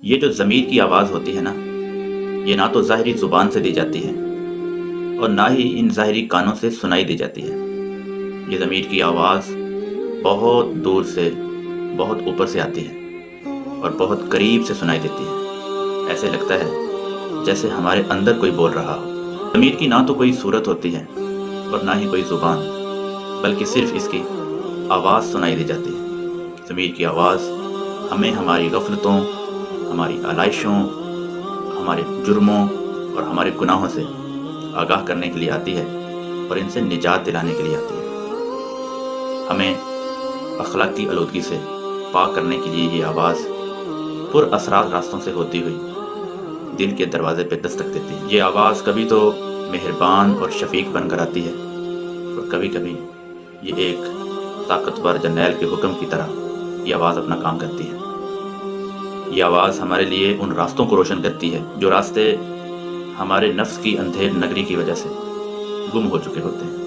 یہ جو ضمیر کی آواز ہوتی ہے نا، یہ نہ تو ظاہری زبان سے دی جاتی ہے اور نہ ہی ان ظاہری کانوں سے سنائی دی جاتی ہے۔ یہ ضمیر کی آواز بہت دور سے، بہت اوپر سے آتی ہے اور بہت قریب سے سنائی دیتی ہے۔ ایسے لگتا ہے جیسے ہمارے اندر کوئی بول رہا ہو۔ ضمیر کی نہ تو کوئی صورت ہوتی ہے اور نہ ہی کوئی زبان، بلکہ صرف اس کی آواز سنائی دی جاتی ہے۔ ضمیر کی آواز ہمیں ہماری غفلتوں، ہماری آلائشوں، ہمارے جرموں اور ہمارے گناہوں سے آگاہ کرنے کے لیے آتی ہے اور ان سے نجات دلانے کے لیے آتی ہے۔ ہمیں اخلاقی آلودگی سے پاک کرنے کے لیے یہ آواز پر اثرات راستوں سے ہوتی ہوئی دل کے دروازے پہ دستک دیتی ہے۔ یہ آواز کبھی تو مہربان اور شفیق بن کر آتی ہے اور کبھی کبھی یہ ایک طاقتور جرنیل کے حکم کی طرح یہ آواز اپنا کام کرتی ہے۔ یہ آواز ہمارے لیے ان راستوں کو روشن کرتی ہے جو راستے ہمارے نفس کی اندھیر نگری کی وجہ سے گم ہو چکے ہوتے ہیں۔